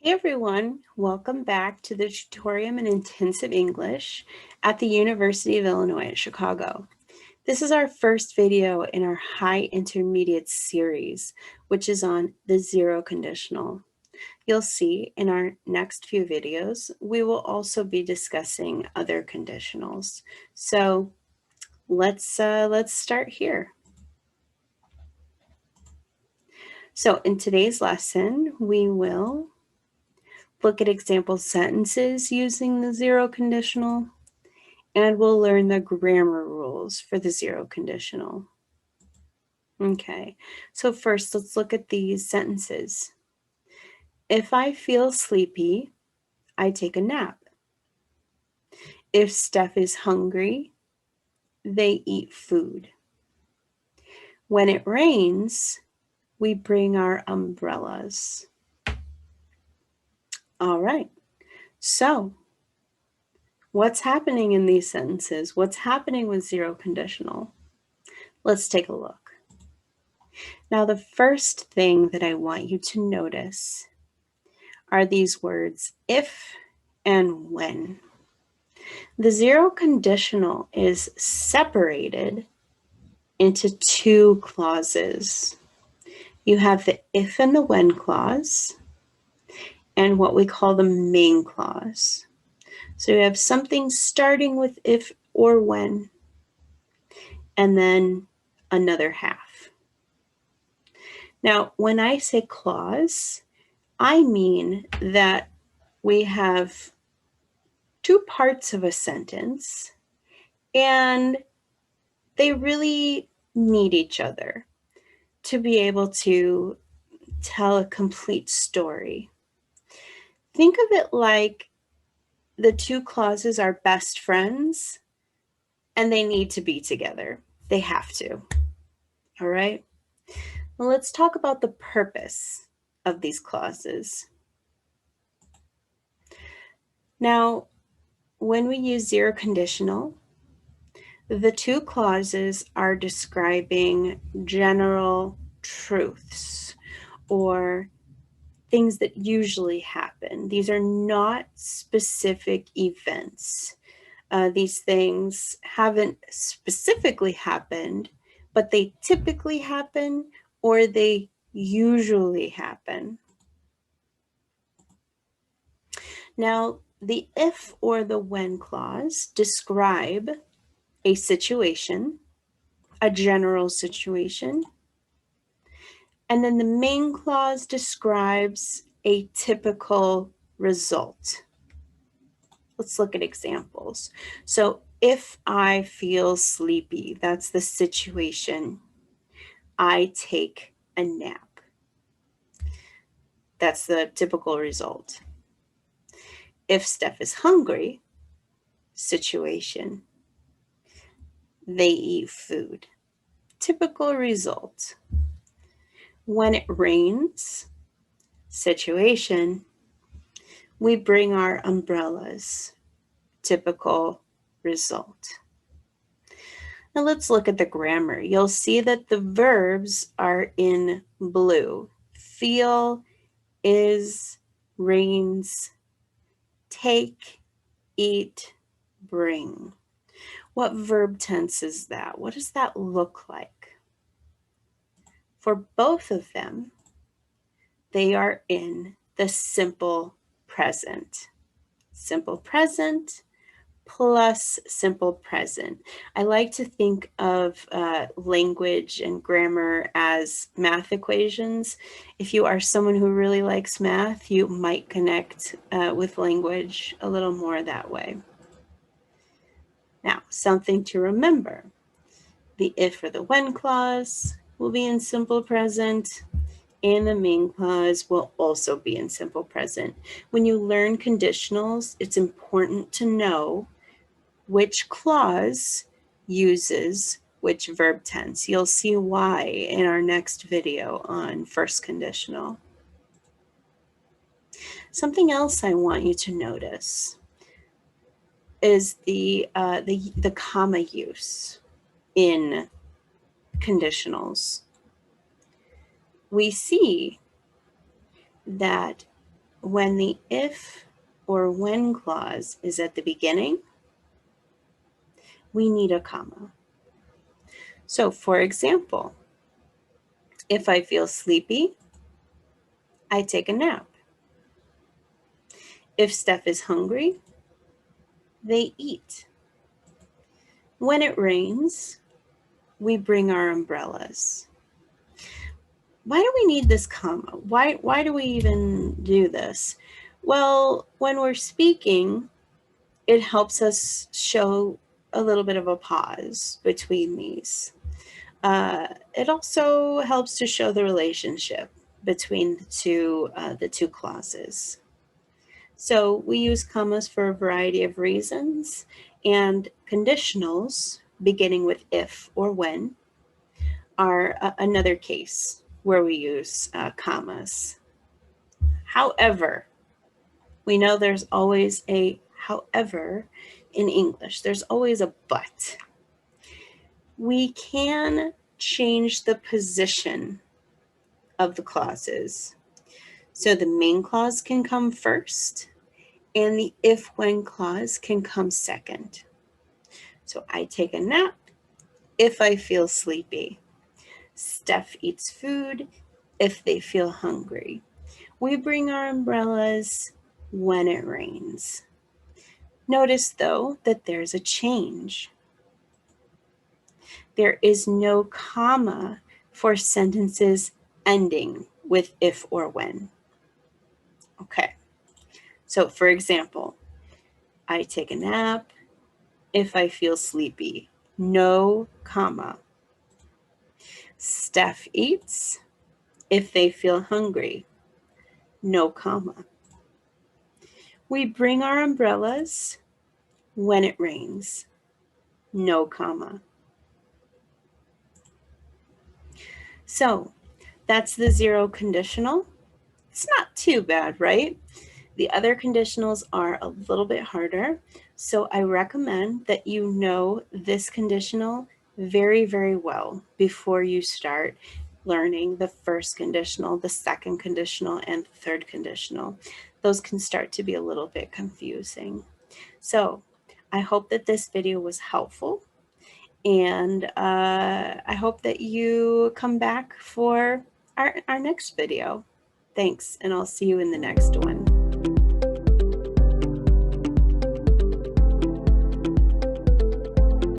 Hey everyone, welcome back to the Tutorium in Intensive English at the University of Illinois at Chicago. This is our first video in our High Intermediate series, which is on the zero conditional. You'll see in our next few videos, we will also be discussing other conditionals. So let's start here. So in today's lesson, we will look at example sentences using the zero conditional, and we'll learn the grammar rules for the zero conditional. Okay, so first let's look at these sentences. If I feel sleepy, I take a nap. If Steph is hungry, they eat food. When it rains, we bring our umbrellas. All right, so what's happening in these sentences? What's happening with zero conditional? Let's take a look. Now, the first thing that I want you to notice are these words, if and when. The zero conditional is separated into two clauses. You have the if and the when clause, and what we call the main clause. So you have something starting with if or when, and then another half. Now, when I say clause, I mean that we have two parts of a sentence, and they really need each other to be able to tell a complete story. Think of it like the two clauses are best friends, and they need to be together. They have to. All right? Well, let's talk about the purpose of these clauses. Now, when we use zero conditional, the two clauses are describing general truths or things that usually happen. These are not specific events. These things haven't specifically happened, but they typically happen or they usually happen. Now, the if or the when clause describe a situation, a general situation, and then the main clause describes a typical result. Let's look at examples. So if I feel sleepy, that's the situation. I take a nap. That's the typical result. If Steph is hungry, situation. They eat food. Typical result. When it rains, situation. We bring our umbrellas. Typical result. Now let's look at the grammar. You'll see that the verbs are in blue. Feel, is, rains, take, eat, bring. What verb tense is that? What does that look like? For both of them, they are in the simple present. Simple present plus simple present. I like to think of language and grammar as math equations. If you are someone who really likes math, you might connect with language a little more that way. Now, something to remember. The if or the when clause will be in simple present, and the main clause will also be in simple present. When you learn conditionals, it's important to know which clause uses which verb tense. You'll see why in our next video on first conditional. Something else I want you to notice. is the comma use in conditionals. We see that when the if or when clause is at the beginning, we need a comma. So, for example, if I feel sleepy, I take a nap. If Steph is hungry, they eat. When it rains, we bring our umbrellas. Why do we need this comma? Why do we even do this? Well, when we're speaking, it helps us show a little bit of a pause between these. It also helps to show the relationship between the two clauses. So we use commas for a variety of reasons, and conditionals, beginning with if or when, are another case where we use commas. However, we know there's always a however in English. There's always a but. We can change the position of the clauses. So the main clause can come first, and the if-when clause can come second. So I take a nap if I feel sleepy. Steph eats food if they feel hungry. We bring our umbrellas when it rains. Notice, though, that there's a change. There is no comma for sentences ending with if or when. Okay, so for example, I take a nap if I feel sleepy. No comma. Steph eats if they feel hungry. No comma. We bring our umbrellas when it rains. No comma. So that's the zero conditional. It's not too bad, right? The other conditionals are a little bit harder. So I recommend that you know this conditional very, very well before you start learning the first conditional, the second conditional, and the third conditional. Those can start to be a little bit confusing. So I hope that this video was helpful, and I hope that you come back for our next video. Thanks, and I'll see you in the next one.